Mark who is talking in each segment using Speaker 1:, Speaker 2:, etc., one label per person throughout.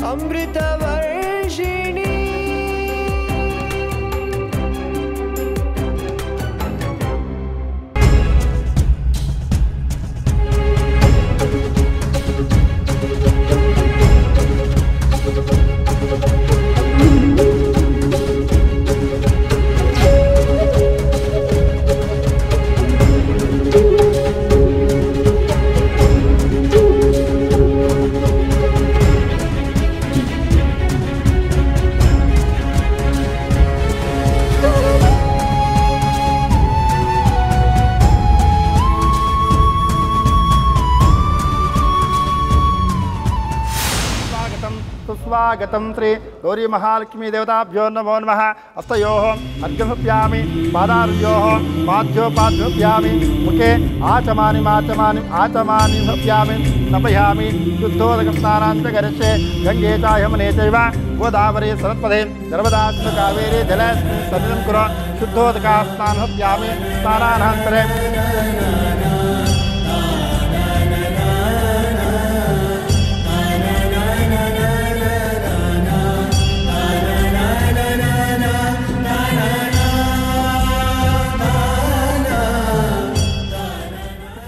Speaker 1: अमृतवर्षिणी
Speaker 2: स्वागतं श्री गौरी महालक्ष्मी देवताभ्यो नमो नमः। हस्तयोः अर्घ्यमर्पयामि, पादार्घ्योः पाद्योपाद्यमर्पयामि, मुखे आचमानि अर्पयामि, नपयामि। शुद्धोदकस्नानाञ्च करिष्ये गङ्गे च यमुने चैव गोदावरी सरस्वती नर्मदास्तु कावेरी जलेऽस्मिन् सन्निधिं कुरु। शुद्धोदकस्नानं अर्पयामि। स्नानानन्तरे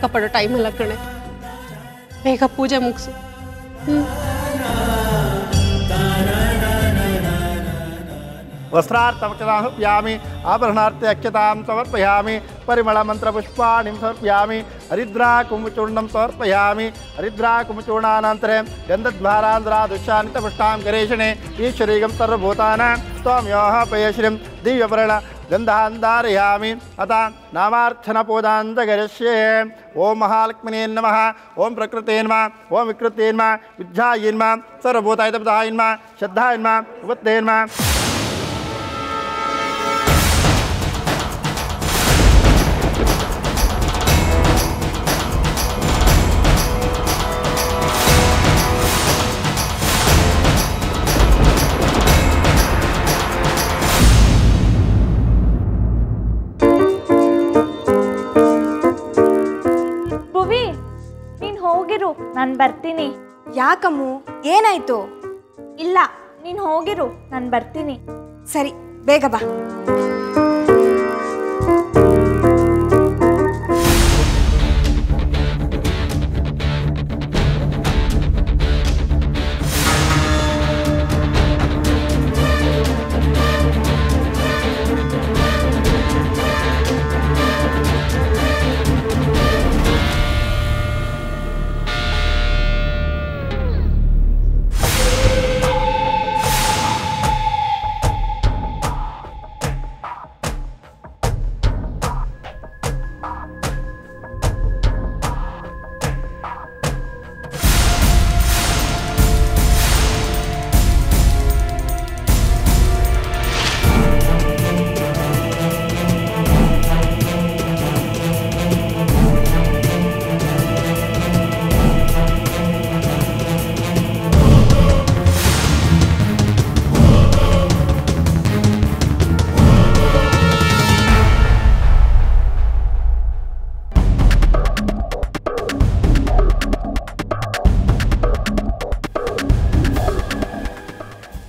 Speaker 3: ಕಪಡ ಟೈಮ್ ಅಲ್ಲ ಕಣೆ, ಬೇಗ ಪೂಜೆ ಮುಗಿಸು.
Speaker 2: वस्त्रार्थमक्षतामर्पयामि, आभरणार्थे अक्षतां समर्पयामि, परिमलमन्त्रपुष्पाणिं समर्पयामि, हरिद्राकुम्भचूर्णं समर्पयामि। हरिद्राकुम्भचूर्णानन्तरं गन्धद्वारान्ध्रादुष्यानितपुष्टां गणेशने ईश्वरीगं सर्वभूतानां त्वमयोः पयश्रीं दिव्यवर्ण गन्धान्धारयामि। अतः नामार्चनपूजाञ्च करिष्ये। ओं महालक्ष्मीने नमः, ओं प्रकृते नमः, ओं विकृते नमः, विद्यायै नमः, सर्वभूताय नमः, श्रद्धाय नमः, उपत्ते नमः।
Speaker 4: ನಾನು ಬರ್ತೀನಿ.
Speaker 5: ಯಾಕಮ್ಮು, ಏನಾಯ್ತು?
Speaker 4: ಇಲ್ಲ, ನೀನು ಹೋಗಿರು, ನಾನು ಬರ್ತೀನಿ.
Speaker 5: ಸರಿ, ಬೇಗ ಬಾ.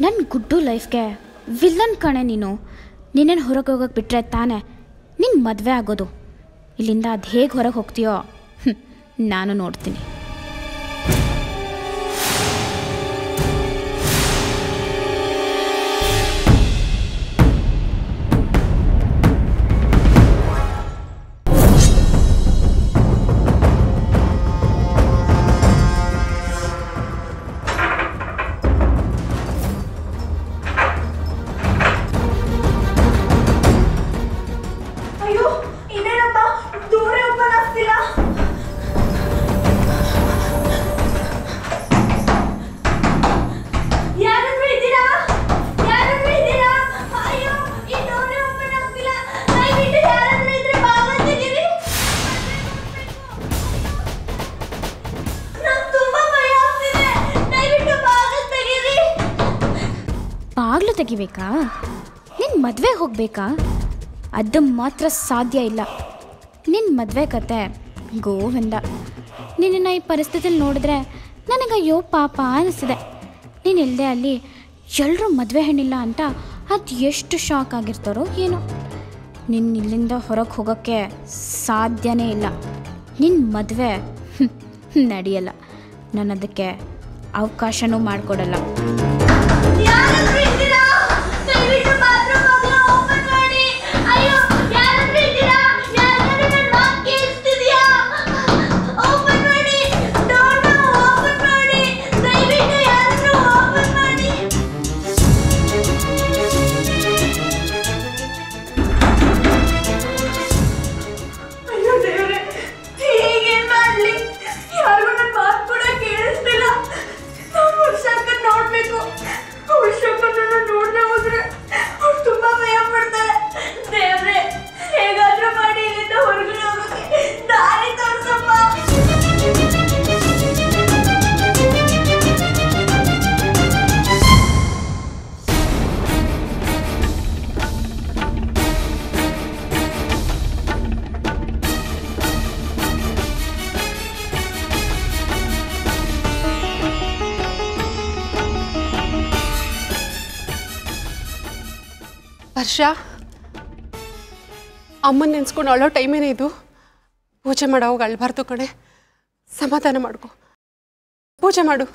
Speaker 6: ನನ್ನ ಗುಡ್ಡು ಲೈಫ್ಗೆ ವಿಲ್ಲನ್ ಕಣೆ ನೀನು. ನೀನೇನು ಹೊರಗೆ ಹೋಗೋಕೆ ಬಿಟ್ಟರೆ ತಾನೇ ನಿನ್ನ ಮದುವೆ ಆಗೋದು. ಇಲ್ಲಿಂದ ಅದು ಹೇಗೆ ಹೊರಗೆ ಹೋಗ್ತೀಯೋ ನಾನು ನೋಡ್ತೀನಿ. ಬಾಗ್ಲು ತೆಗಿಬೇಕಾ? ನಿನ್ನ ಮದುವೆ ಹೋಗಬೇಕಾ? ಅದು ಮಾತ್ರ ಸಾಧ್ಯ ಇಲ್ಲ. ನಿನ್ನ ಮದುವೆ ಕತೆ ಗೋವಿಂದ. ನಿನ್ನನ್ನು ಈ ಪರಿಸ್ಥಿತಿಯಲ್ಲಿ ನೋಡಿದ್ರೆ ನನಗಯ್ಯೋ ಪಾಪ ಅನಿಸಿದೆ. ನೀನು ಇಲ್ಲದೆ ಅಲ್ಲಿ ಎಲ್ಲರೂ ಮದುವೆ ಹೆಣ್ಣಿಲ್ಲ ಅಂತ ಅದು ಎಷ್ಟು ಶಾಕ್ ಆಗಿರ್ತಾರೋ ಏನೋ. ನಿನ್ನ ಇಲ್ಲಿಂದ ಹೊರಗೆ ಹೋಗೋಕ್ಕೆ ಸಾಧ್ಯನೇ ಇಲ್ಲ. ನಿನ್ನ ಮದುವೆ ನಡೆಯಲ್ಲ. ನಾನು ಅದಕ್ಕೆ ಅವಕಾಶನೂ ಮಾಡಿಕೊಡಲ್ಲ.
Speaker 3: ವರ್ಷ ಅಮ್ಮನ ನೆನ್ಸ್ಕೊಂಡು ಅಳೋ ಟೈಮೇನೆ ಇದು. ಪೂಜೆ ಮಾಡೋವಾಗ ಅಳ್ಬಾರ್ದು ಕಣೆ. ಸಮಾಧಾನ ಮಾಡ್ಕೊ, ಪೂಜೆ ಮಾಡು.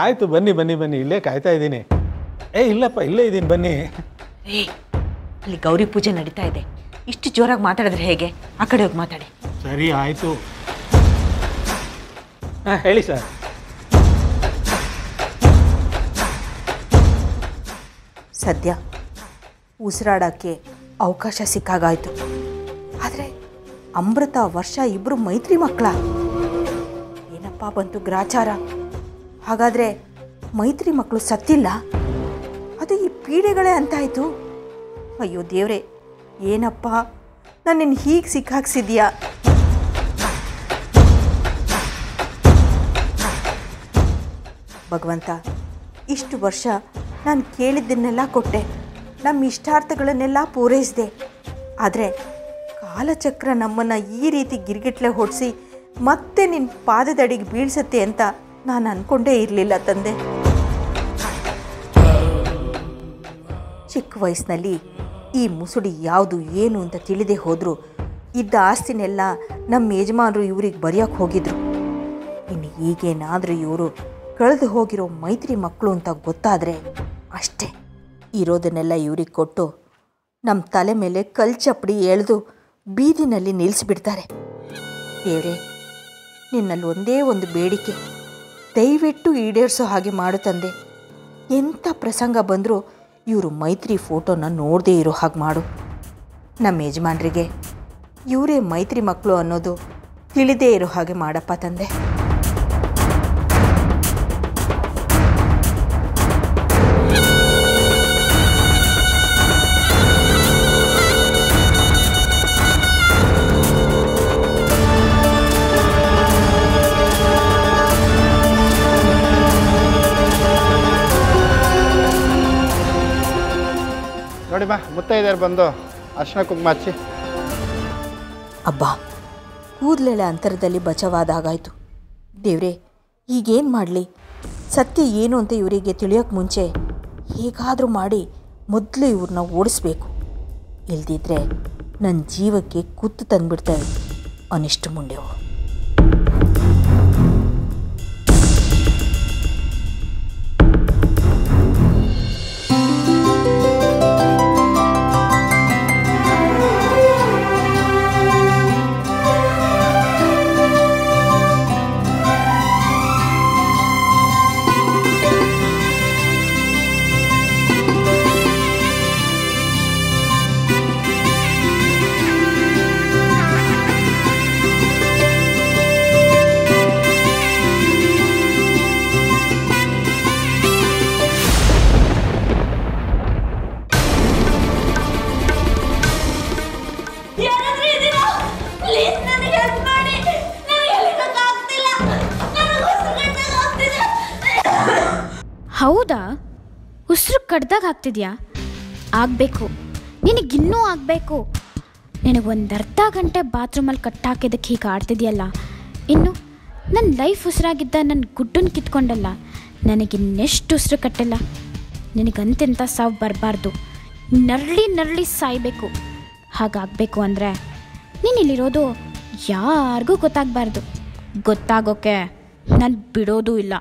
Speaker 1: ಆಯಿತು, ಬನ್ನಿ ಬನ್ನಿ ಬನ್ನಿ, ಇಲ್ಲೇ ಕಾಯ್ತಾ ಇದ್ದೀನಿ. ಇಲ್ಲಪ್ಪ, ಇಲ್ಲೇ ಇದ್ದೀನಿ, ಬನ್ನಿ.
Speaker 7: ಅಲ್ಲಿ ಗೌರಿ ಪೂಜೆ ನಡೀತಾ ಇದೆ. ಇಷ್ಟು ಜೋರಾಗಿ ಮಾತಾಡಿದ್ರೆ ಹೇಗೆ? ಆ ಕಡೆ ಹೋಗಿ ಮಾತಾಡಿ.
Speaker 1: ಸರಿ, ಆಯಿತು. ಹೇಳಿ ಸರ್.
Speaker 7: ಸದ್ಯ ಉಸಿರಾಡೋಕ್ಕೆ ಅವಕಾಶ ಸಿಕ್ಕಾಗಾಯಿತು. ಆದರೆ ಅಮೃತ, ವರ್ಷ ಇಬ್ಬರು ಮೈತ್ರಿ ಮಕ್ಕಳ. ಏನಪ್ಪ ಬಂತು ಗ್ರಾಚಾರ? ಹಾಗಾದರೆ ಮೈತ್ರಿ ಮಕ್ಕಳು ಸತ್ತಿಲ್ಲ, ಅದು ಈ ಪೀಡೆಗಳೇ ಅಂತಾಯಿತು. ಅಯ್ಯೋ ದೇವ್ರೆ, ಏನಪ್ಪ ನನ್ನನ್ನು ಹೀಗೆ ಸಿಕ್ಕಾಕ್ಸಿದ್ಯಾ? ಭಗವಂತ, ಇಷ್ಟು ವರ್ಷ ನಾನು ಕೇಳಿದ್ದನ್ನೆಲ್ಲ ಕೊಟ್ಟೆ, ನಮ್ಮ ಇಷ್ಟಾರ್ಥಗಳನ್ನೆಲ್ಲ ಪೂರೈಸಿದೆ. ಆದರೆ ಕಾಲಚಕ್ರ ನಮ್ಮನ್ನು ಈ ರೀತಿ ಗಿರ್ಗಿಟ್ಲೆ ಹೊಡಿಸಿ ಮತ್ತೆ ನಿನ್ನ ಪಾದದಡಿಗೆ ಬೀಳ್ಸತ್ತೆ ಅಂತ ನಾನು ಅಂದ್ಕೊಂಡೇ ಇರಲಿಲ್ಲ ತಂದೆ. ಚಿಕ್ಕ ವಯಸ್ಸಿನಲ್ಲಿ ಈ ಮುಸುಡಿ ಯಾವುದು ಏನು ಅಂತ ತಿಳಿದೇ ಹೋದರೂ ಇದ್ದ ಆಸ್ತಿನೆಲ್ಲ ನಮ್ಮ ಯಜಮಾನರು ಇವ್ರಿಗೆ ಬರೆಯೋಕ್ಕೆ ಹೋಗಿದ್ರು. ಇನ್ನು ಈಗೇನಾದರೂ ಇವರು ಕಳೆದು ಹೋಗಿರೋ ಮೈತ್ರಿ ಮಕ್ಕಳು ಅಂತ ಗೊತ್ತಾದರೆ ಅಷ್ಟೇ, ಇರೋದನ್ನೆಲ್ಲ ಇವ್ರಿಗೆ ಕೊಟ್ಟು ನಮ್ಮ ತಲೆ ಮೇಲೆ ಕಲ್ಚಪ್ಪಡಿ ಎಳೆದು ಬೀದಿನಲ್ಲಿ ನಿಲ್ಲಿಸಿಬಿಡ್ತಾರೆ. ದೇವ್ರೆ, ನಿನ್ನಲ್ಲಿ ಒಂದೇ ಒಂದು ಬೇಡಿಕೆ, ದಯವಿಟ್ಟು ಈಡೇರಿಸೋ ಹಾಗೆ ಮಾಡು ತಂದೆ. ಎಂಥ ಪ್ರಸಂಗ ಬಂದರೂ ಇವರು ಮೈತ್ರಿ ಫೋಟೋನ ನೋಡದೇ ಇರೋ ಹಾಗೆ ಮಾಡು. ನಮ್ಮ ಯಜಮಾನರಿಗೆ ಇವರೇ ಮೈತ್ರಿ ಮಕ್ಕಳು ಅನ್ನೋದು ತಿಳಿದೇ ಇರೋ ಹಾಗೆ ಮಾಡಪ್ಪ ತಂದೆ.
Speaker 2: ನೋಡಿ ಬಾ, ಮುತ್ತೈದೆಯರು ಬಂದು ಅರ್ಶಿನ ಕುಂಕುಮ ಹಚ್ಚಿ.
Speaker 7: ಅಬ್ಬಾ, ಕೂದಲೆಳೆ ಅಂತರದಲ್ಲಿ ಬಚಾವಾದಾಗಾಯಿತು. ದೇವ್ರೆ, ಈಗೇನು ಮಾಡಲಿ? ಸತ್ಯ ಏನು ಅಂತ ಇವರಿಗೆ ತಿಳಿಯೋಕ್ಕೆ ಮುಂಚೆ ಹೇಗಾದರೂ ಮಾಡಿ ಮೊದಲು ಇವ್ರನ್ನ ಓಡಿಸ್ಬೇಕು. ಇಲ್ದಿದ್ರೆ ನನ್ನ ಜೀವಕ್ಕೆ ಕುತ್ತು ತಂದುಬಿಡ್ತವೆ ಅನಿಷ್ಟು ಮುಂಡೆವು.
Speaker 6: ಹೌದಾ? ಉಸಿರು ಕಡ್ದಾಗ ಆಗ್ತಿದ್ಯಾ? ಆಗಬೇಕು, ನಿನಗಿನ್ನೂ ಆಗಬೇಕು. ನಿನಗೊಂದು ಅರ್ಧ ಗಂಟೆ ಬಾತ್ರೂಮಲ್ಲಿ ಕಟ್ಟಾಕಿದ್ದಕ್ಕೆ ಹೀಗೆ ಆಡ್ತಿದ್ಯಲ್ಲ, ಇನ್ನು ನನ್ನ ಲೈಫ್ ಉಸಿರಾಗಿದ್ದ ನನ್ನ ಗುಡ್ಡನ್ನು ಕಿತ್ಕೊಂಡಲ್ಲ, ನನಗಿನ್ನೆಷ್ಟು ಉಸಿರು ಕಟ್ಟಿಲ್ಲ. ನಿನಗಂತೆಂಥ ಸಾವು ಬರಬಾರ್ದು, ನರಳಿ ನರಳಿ ಸಾಯಬೇಕು. ಹಾಗಾಗಬೇಕು ಅಂದರೆ ನೀನಿಲ್ಲಿರೋದು ಯಾರಿಗೂ ಗೊತ್ತಾಗಬಾರ್ದು. ಗೊತ್ತಾಗೋಕ್ಕೆ ನಾನು ಬಿಡೋದೂ ಇಲ್ಲ.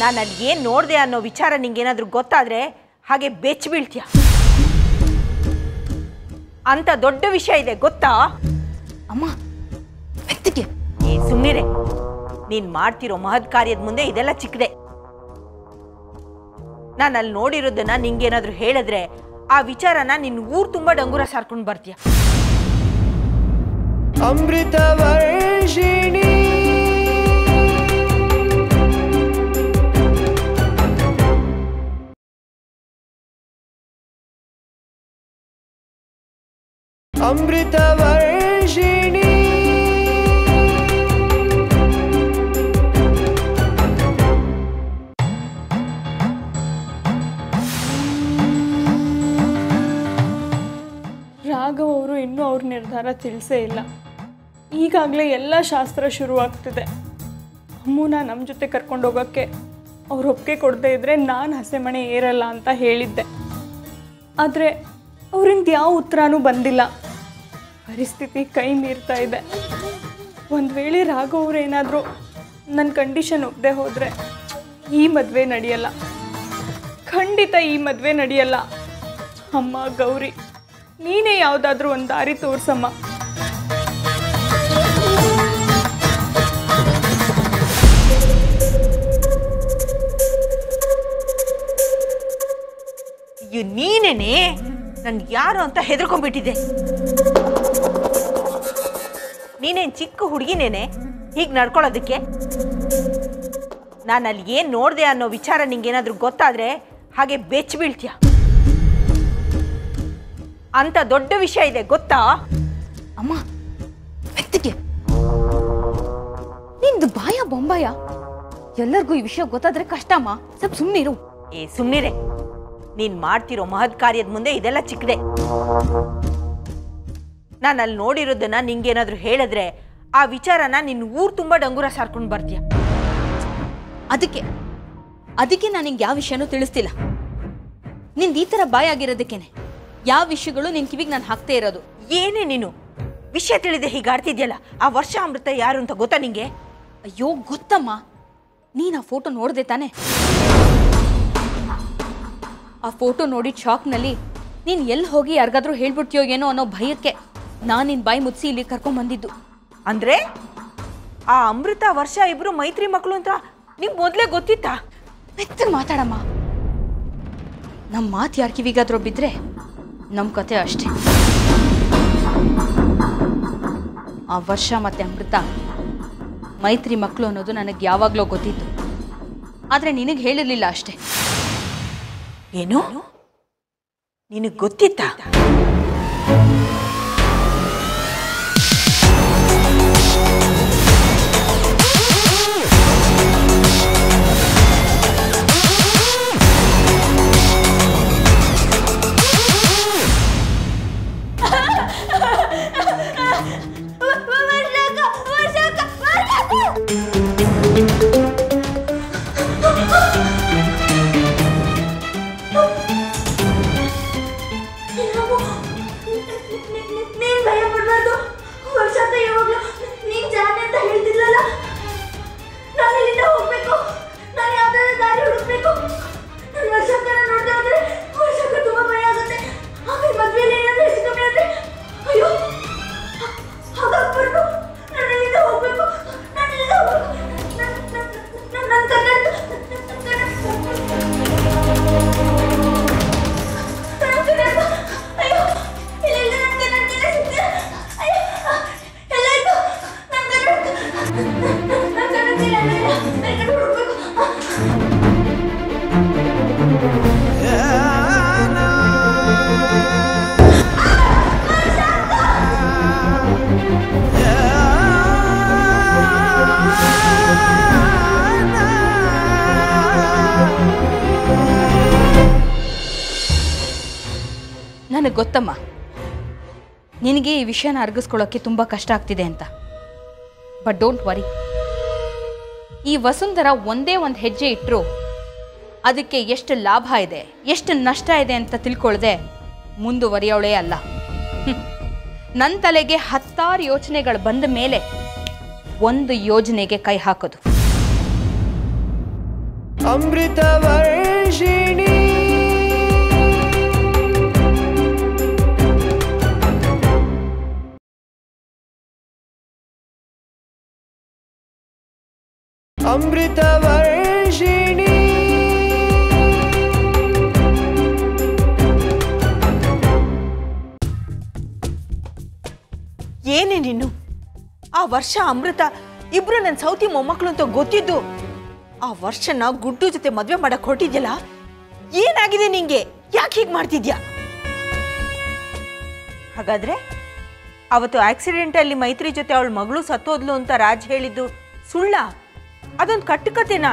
Speaker 7: ನಾನು ಅಲ್ಲಿ ಏನು ನೋಡಿದೆ ಅನ್ನೋ ವಿಚಾರ ನಿಂಗೇನಾದರೂ ಗೊತ್ತಾದರೆ ಹಾಗೆ ಬೆಚ್ಚಿ ಬೀಳ್ತೀಯ. ಅಂತ ದೊಡ್ಡ ವಿಷಯ ಇದೆ ಗೊತ್ತಾ?
Speaker 5: ಅಮ್ಮ ಮೆತ್ತಿಗೆ
Speaker 7: ಸುಮ್ಮನಿರೆ. ನೀನು ಮಾಡ್ತಿರೋ ಮಹತ್ ಕಾರ್ಯದ ಮುಂದೆ ಇದೆಲ್ಲ ಚಿಕ್ಕದೆ. ನಾನು ಅಲ್ಲಿ ನೋಡಿರೋದನ್ನ ನಿಂಗೇನಾದರೂ ಹೇಳಿದ್ರೆ ಆ ವಿಚಾರನ ನಿನ್ನ ಊರು ತುಂಬ ಡಂಗೂರ ಸಾರ್ಕೊಂಡು ಬರ್ತೀಯ.
Speaker 8: ಅಮೃತ ವರ್ಷಿಣಿ ಅಮೃತ ವರ್ಷಿಣಿ
Speaker 9: ರಾಘವ್ ಅವರು ಇನ್ನೂ ಅವ್ರ ನಿರ್ಧಾರ ತಿಳಿಸೇ ಇಲ್ಲ. ಈಗಾಗಲೇ ಎಲ್ಲ ಶಾಸ್ತ್ರ ಶುರುವಾಗ್ತಿದೆ. ಅಮ್ಮನ ನಮ್ಮ ಜೊತೆ ಕರ್ಕೊಂಡು ಹೋಗೋಕ್ಕೆ ಅವ್ರು ಒಪ್ಪಿಗೆ ಕೊಡದೇ ಇದ್ದರೆ ನಾನು ಹಸೆಮಣೆ ಏರಲ್ಲ ಅಂತ ಹೇಳಿದ್ದೆ. ಆದರೆ ಅವರಿಂದ ಯಾವ ಉತ್ತರನೂ ಬಂದಿಲ್ಲ. ಪರಿಸ್ಥಿತಿ ಕೈ ಮೀರ್ತಾ ಇದೆ. ಒಂದು ವೇಳೆ ರಾಘವ್ ಅವರು ಏನಾದರೂ ನನ್ನ ಕಂಡೀಷನ್ ಒಪ್ಪದೆ ಹೋದರೆ ಈ ಮದುವೆ ನಡೆಯಲ್ಲ, ಖಂಡಿತ ಈ ಮದುವೆ ನಡೆಯಲ್ಲ. ಅಮ್ಮ ಗೌರಿ, ನೀನೇ ಯಾವುದಾದ್ರೂ ಒಂದು ದಾರಿ ತೋರ್ಸಮ್ಮ.
Speaker 7: ನೀನೇನೆ ನನ್ಗೆ ಯಾರು ಅಂತ ಹೆದರ್ಕೊಂಡ್ಬಿಟ್ಟಿದ್ದೆ. ನೀನೇನು ಚಿಕ್ಕ ಹುಡುಗಿನೇನೆ ಹೀಗೆ ನಡ್ಕೊಳ್ಳೋದಕ್ಕೆ? ನಾನು ಅಲ್ಲಿ ಏನು ನೋಡಿದೆ ಅನ್ನೋ ವಿಚಾರ ನಿಂಗೇನಾದರೂ ಗೊತ್ತಾದರೆ ಹಾಗೆ ಬೆಚ್ಚಿ ಬೀಳ್ತೀಯ. ಅಂತ ದೊಡ್ಡ ವಿಷಯ ಇದೆ ಗೊತ್ತಾ?
Speaker 5: ಅಮ್ಮ ಮೆತ್ತಿಗೆ ನಿಂದು ಬಾಯ ಬೊಂಬಾಯ. ಎಲ್ಲರಿಗೂ ಈ ವಿಷಯ ಗೊತ್ತಾದ್ರೆ ಕಷ್ಟಮ್ಮ. ಸ್ವಲ್ಪ ಸುಮ್ಮನಿರು.
Speaker 7: ಸುಮ್ಮನಿರೆ. ನೀನು ಮಾಡ್ತಿರೋ ಮಹತ್ ಕಾರ್ಯದ ಮುಂದೆ ಇದೆಲ್ಲ ಚಿಕ್ಕದೆ. ನಾನು ಅಲ್ಲಿ ನೋಡಿರೋದನ್ನ ನಿಂಗೇನಾದರೂ ಹೇಳಿದ್ರೆ ಆ ವಿಚಾರನ ನಿನ್ನ ಊರು ತುಂಬ ಡಂಗೂರ ಸಾರ್ಕೊಂಡು ಬರ್ತೀಯ.
Speaker 5: ಅದಕ್ಕೆ ನಾನು ನಿಂಗೆ ಯಾವ ವಿಷಯನೂ ತಿಳಿಸ್ತಿಲ್ಲ. ನಿಂದು ಈ ಥರ ಬಾಯ ಆಗಿರೋದಕ್ಕೇನೆ ಯಾವ ವಿಷಯಗಳು ನಿನ್ನ ಕಿವಿಗೆ ನಾನು ಹಾಕ್ತೇ ಇರೋದು.
Speaker 7: ಏನೇ ನೀನು ವಿಷಯ ತಿಳಿದೆ ಹೀಗಾಡ್ತಿದ್ಯಲ್ಲ? ಆ ವರ್ಷ ಅಮೃತ ಯಾರು ಅಂತ ಗೊತ್ತಾ ನಿಂಗೆ?
Speaker 5: ಅಯ್ಯೋ ಗೊತ್ತಮ್ಮ. ನೀನು ಆ ಫೋಟೋ ನೋಡಿದೆ ತಾನೆ? ಆ ಫೋಟೋ ನೋಡಿದ ಶಾಕ್ನಲ್ಲಿ ನೀನು ಎಲ್ಲಿ ಹೋಗಿ ಯಾರಿಗಾದ್ರೂ ಹೇಳ್ಬಿಡ್ತೀಯೋ ಏನೋ ಅನ್ನೋ ಭಯಕ್ಕೆ ನಾನು ನಿನ್ನ ಬಾಯಿ ಮುಚ್ಚಿ ಇಲ್ಲಿ ಕರ್ಕೊಂಬಂದಿದ್ದು.
Speaker 7: ಅಂದರೆ ಆ ಅಮೃತ ವರ್ಷ ಇಬ್ಬರು ಮೈತ್ರಿ ಮಕ್ಕಳು ಅಂತ ನಿಂಗೆ ಮೊದಲೇ ಗೊತ್ತಿತ್ತಾ?
Speaker 5: ಮೆತ್ತಗೆ ಮಾತಾಡಮ್ಮ. ನಮ್ಮ ಮಾತು ಯಾರ ಕಿವಿಗಾದ್ರೂ ಬಿದ್ದರೆ ನಮ್ಮ ಕತೆ ಅಷ್ಟೇ. ಆ ವರ್ಷ ಮತ್ತು ಅಮೃತ ಮೈತ್ರಿ ಮಕ್ಕಳು ಅನ್ನೋದು ನನಗೆ ಯಾವಾಗಲೂ ಗೊತ್ತಿತ್ತು. ಆದರೆ ನಿನಗೆ ಹೇಳಿರಲಿಲ್ಲ ಅಷ್ಟೇ.
Speaker 7: ಏನು? ನಿನಗೆ ಗೊತ್ತಿತ್ತಾ?
Speaker 5: ನನಗೆ ಗೊತ್ತಮ್ಮ, ನಿನಗೆ ಈ ವಿಷಯನ ಅರ್ಗಿಸ್ಕೊಳ್ಳೋಕ್ಕೆ ತುಂಬ ಕಷ್ಟ ಆಗ್ತಿದೆ ಅಂತ. ಬಟ್ ಡೋಂಟ್ ವರಿ, ಈ ವಸುಂಧರ ಒಂದೇ ಒಂದು ಹೆಜ್ಜೆ ಇಟ್ಟರು ಅದಕ್ಕೆ ಎಷ್ಟು ಲಾಭ ಇದೆ, ಎಷ್ಟು ನಷ್ಟ ಇದೆ ಅಂತ ತಿಳ್ಕೊಳ್ಳದೆ ಮುಂದುವರಿಯೋಳೇ ಅಲ್ಲ. ನನ್ನ ತಲೆಗೆ 10 ಯೋಚನೆಗಳು ಬಂದ ಮೇಲೆ ಒಂದು ಯೋಜನೆಗೆ ಕೈ ಹಾಕೋದು.
Speaker 8: ಅಮೃತ ವರ್ಷಿಣಿ ಅಮೃತ ವರ್ಷಿಣಿ
Speaker 7: ಏನೇ ನೀನು? ಆ ವರ್ಷ ಅಮೃತ ಇಬ್ರು ನನ್ನ ಸೌತಿ ಮೊಮ್ಮಕ್ಕಳು ಅಂತ ಗೊತ್ತಿದ್ದು ಆ ವರ್ಷನ ಗುಡ್ಡು ಜೊತೆ ಮದುವೆ ಮಾಡಕ್ ಹೊರಟಿದ್ಯಲ್ಲ, ಏನಾಗಿದೆ ನಿಂಗೆ? ಯಾಕೆ ಹೀಗೆ ಮಾಡ್ತಿದ್ಯಾ? ಹಾಗಾದ್ರೆ ಅವತ್ತು ಆಕ್ಸಿಡೆಂಟಲ್ಲಿ ಮೈತ್ರಿ ಜೊತೆ ಅವಳ ಮಗಳು ಸತ್ತೋದ್ಲು ಅಂತ ರಾಜ್ ಹೇಳಿದ್ದು ಸುಳ್ಳ? ಅದೊಂದು ಕಟ್ಟುಕತೆನಾ?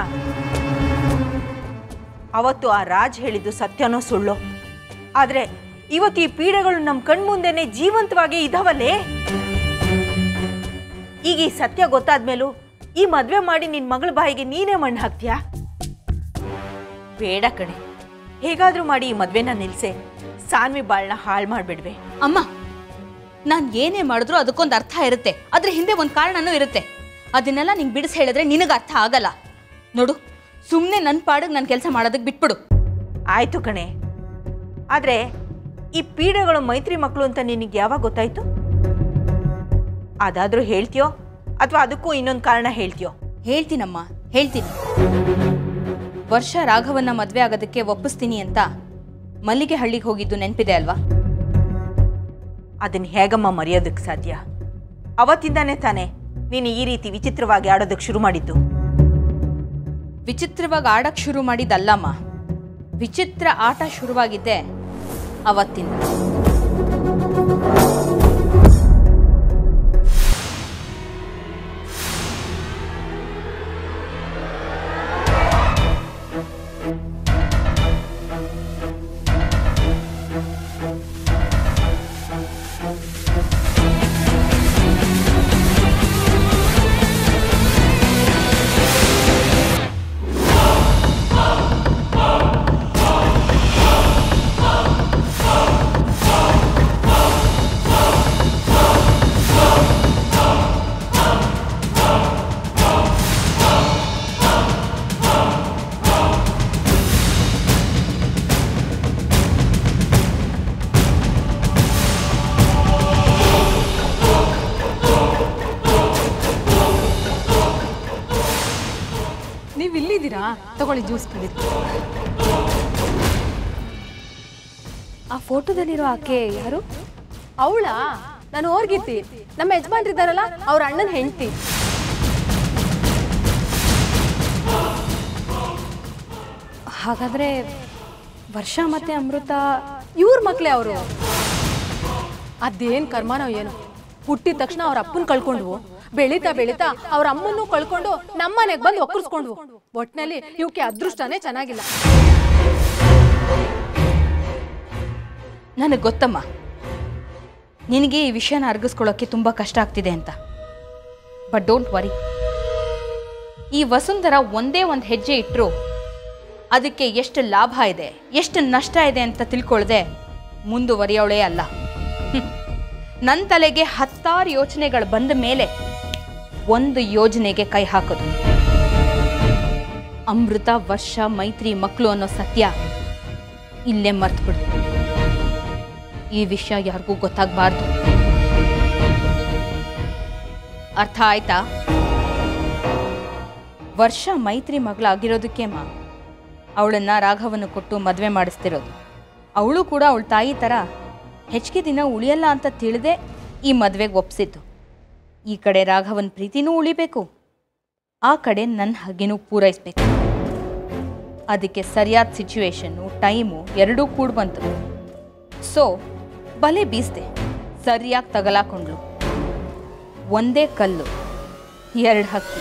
Speaker 7: ಅವತ್ತು ಆ ರಾಜ್ ಹೇಳಿದ್ದು ಸತ್ಯನೋ ಸುಳ್ಳು? ಆದ್ರೆ ಇವತ್ತು ಈ ಪೀಡೆಗಳು ನಮ್ಮ ಕಣ್ಮುಂದೆನೆ ಜೀವಂತವಾಗಿ ಇದಾವಲ್ಲೇ. ಈಗ ಈ ಸತ್ಯ ಗೊತ್ತಾದ್ಮೇಲೂ ಈ ಮದ್ವೆ ಮಾಡಿ ನಿನ್ ಮಗಳ ಬಾಯಿಗೆ ನೀನೇ ಮಣ್ಣು ಹಾಕ್ತೀಯಾ? ಬೇಡ ಕಣೆ, ಹೇಗಾದ್ರೂ ಮಾಡಿ ಈ ಮದ್ವೆನ ನಿಲ್ಸೆ. ಸಾನ್ವಿ ಬಾಳ್ನ ಹಾಳು ಮಾಡ್ಬಿಡ್ವೆ.
Speaker 5: ಅಮ್ಮ, ನಾನು ಏನೇ ಮಾಡಿದ್ರು ಅದಕ್ಕೊಂದು ಅರ್ಥ ಇರುತ್ತೆ, ಅದ್ರ ಹಿಂದೆ ಒಂದು ಕಾರಣನೂ ಇರುತ್ತೆ. ಅದನ್ನೆಲ್ಲ ನಿಂಗೆ ಬಿಡಿಸಿ ಹೇಳಿದ್ರೆ ನಿನಗೆ ಅರ್ಥ ಆಗಲ್ಲ. ನೋಡು, ಸುಮ್ಮನೆ ನನ್ನ ಪಾಡಿಗೆ ನನ್ನ ಕೆಲಸ ಮಾಡೋದಕ್ಕೆ ಬಿಟ್ಬಿಡು.
Speaker 7: ಆಯ್ತು ಕಣೆ, ಆದ್ರೆ ಈ ಪೀಡೆಗಳು ಮೈತ್ರಿ ಮಕ್ಕಳು ಅಂತ ನಿನಗೆ ಯಾವಾಗ ಗೊತ್ತಾಯ್ತು? ಅದಾದ್ರೂ ಹೇಳ್ತೀಯೋ ಅಥವಾ ಅದಕ್ಕೂ ಇನ್ನೊಂದು ಕಾರಣ ಹೇಳ್ತೀಯೋ?
Speaker 5: ಹೇಳ್ತೀನಮ್ಮ, ಹೇಳ್ತೀನಿ. ವರ್ಷ ರಾಘವನ್ನ ಮದುವೆ ಆಗೋದಕ್ಕೆ ಒಪ್ಪಿಸ್ತೀನಿ ಅಂತ ಮಲ್ಲಿಗೆ ಹಳ್ಳಿಗೆ ಹೋಗಿದ್ದು ನೆನಪಿದೆ ಅಲ್ವಾ?
Speaker 7: ಅದನ್ನ ಹೇಗಮ್ಮ ಮರೆಯೋದಕ್ಕೆ ಸಾಧ್ಯ? ಅವತ್ತಿಂದಾನೇ ತಾನೆ ನೀನು ಈ ರೀತಿ ವಿಚಿತ್ರವಾಗಿ ಆಡೋದಕ್ಕೆ ಶುರು ಮಾಡಿದ್ದು.
Speaker 5: ವಿಚಿತ್ರವಾಗಿ ಆಡಕ್ಕೆ ಶುರು ಮಾಡಿದ್ದಲ್ಲಮ್ಮ, ವಿಚಿತ್ರ ಆಟ ಶುರುವಾಗಿದ್ದೆ ಅವತ್ತಿಂದ.
Speaker 3: ನೀವು ಇಲ್ಲಿದ್ದೀರಾ? ತಗೊಳ್ಳಿ ಜ್ಯೂಸ್ ಕುಡಿದು.
Speaker 10: ಆ ಫೋಟೋದಲ್ಲಿರೋ ಆಕೆ ಯಾರು?
Speaker 3: ಅವಳಾ? ನಾನು ಹೋರ್ಗಿತ್ತಿ, ನಮ್ಮ ಯಜಮಾನ್ರಿದ್ದಾರಲ್ಲ ಅವ್ರ ಅಣ್ಣನ ಹೆಂಡತಿ.
Speaker 10: ಹಾಗಾದ್ರೆ ವರ್ಷ ಮತ್ತೆ ಅಮೃತ
Speaker 3: ಇವ್ರ ಮಕ್ಳೇ ಅವರು. ಅದೇನ್ ಕರ್ಮನೋ ಏನು, ಹುಟ್ಟಿದ ತಕ್ಷಣ ಅವ್ರ ಅಪ್ಪನ ಕಳ್ಕೊಂಡ್ವು, ಬೆಳೀತಾ ಬೆಳೀತಾ ಅವ್ರ ಅಮ್ಮನ್ನು ಕಳ್ಕೊಂಡು ನಮ್ಮನೆಗೆ ಬಂದು ಒಕ್ಕರ್ಸ್ಕೊಂಡ್ವು. ಒಟ್ನಲ್ಲಿ ಇವಕ್ಕೆ ಅದೃಷ್ಟನೇ ಚೆನ್ನಾಗಿಲ್ಲ.
Speaker 5: ನನಗೆ ಗೊತ್ತಮ್ಮ, ನಿನಗೆ ಈ ವಿಷಯನ ಅರ್ಗಿಸ್ಕೊಳ್ಳೋಕ್ಕೆ ತುಂಬ ಕಷ್ಟ ಆಗ್ತಿದೆ ಅಂತ. ಬಟ್ ಡೋಂಟ್ ವರಿ, ಈ ವಸುಂಧರ ಒಂದೇ ಒಂದು ಹೆಜ್ಜೆ ಇಟ್ಟರು ಅದಕ್ಕೆ ಎಷ್ಟು ಲಾಭ ಇದೆ, ಎಷ್ಟು ನಷ್ಟ ಇದೆ ಅಂತ ತಿಳ್ಕೊಳ್ಳದೆ ಮುಂದುವರಿಯೋಳೇ ಅಲ್ಲ. ನನ್ನ ತಲೆಗೆ 10 ಯೋಚನೆಗಳು ಬಂದ ಮೇಲೆ ಒಂದು ಯೋಜನೆಗೆ ಕೈ ಹಾಕೋದು. ಅಮೃತ, ವರ್ಷ, ಮೈತ್ರಿ ಮಕ್ಕಳು ಅನ್ನೋ ಸತ್ಯ ಇಲ್ಲೇ ಮರ್ತ್ಬಿಡು. ಈ ವಿಷಯ ಯಾರಿಗೂ ಗೊತ್ತಾಗಬಾರ್ದು. ಅರ್ಥ ಆಯ್ತಾ? ವರ್ಷ ಮೈತ್ರಿ ಮಗಳಾಗಿರೋದಕ್ಕೆ ಅವಳನ್ನ ರಾಘವನ ಕೊಟ್ಟು ಮದುವೆ ಮಾಡಿಸ್ತಿರೋದು. ಅವಳು ಕೂಡ ಅವಳ ತಾಯಿ ಥರ ಹೆಚ್ಚಿಗೆ ದಿನ ಉಳಿಯಲ್ಲ ಅಂತ ತಿಳಿದೇ ಈ ಮದುವೆಗೆ ಒಪ್ಸಿದ್ದು. ಈ ಕಡೆ ರಾಘವನ್ ಪ್ರೀತಿನೂ ಉಳಿಬೇಕು, ಆ ಕಡೆ ನನ್ನ ಹಗೆನೂ ಪೂರೈಸಬೇಕು. ಅದಕ್ಕೆ ಸರಿಯಾದ ಸಿಚುವೇಶನ್ನು, ಟೈಮು ಎರಡೂ ಕೂಡ ಬಂತು. ಸೊ ಬಲೆ ಬೀಸ್ದೆ, ಸರಿಯಾಗಿ ತಗಲಾಕೊಂಡ್ಳು. ಒಂದೇ ಕಲ್ಲು 2 ಹಕ್ಕಿ.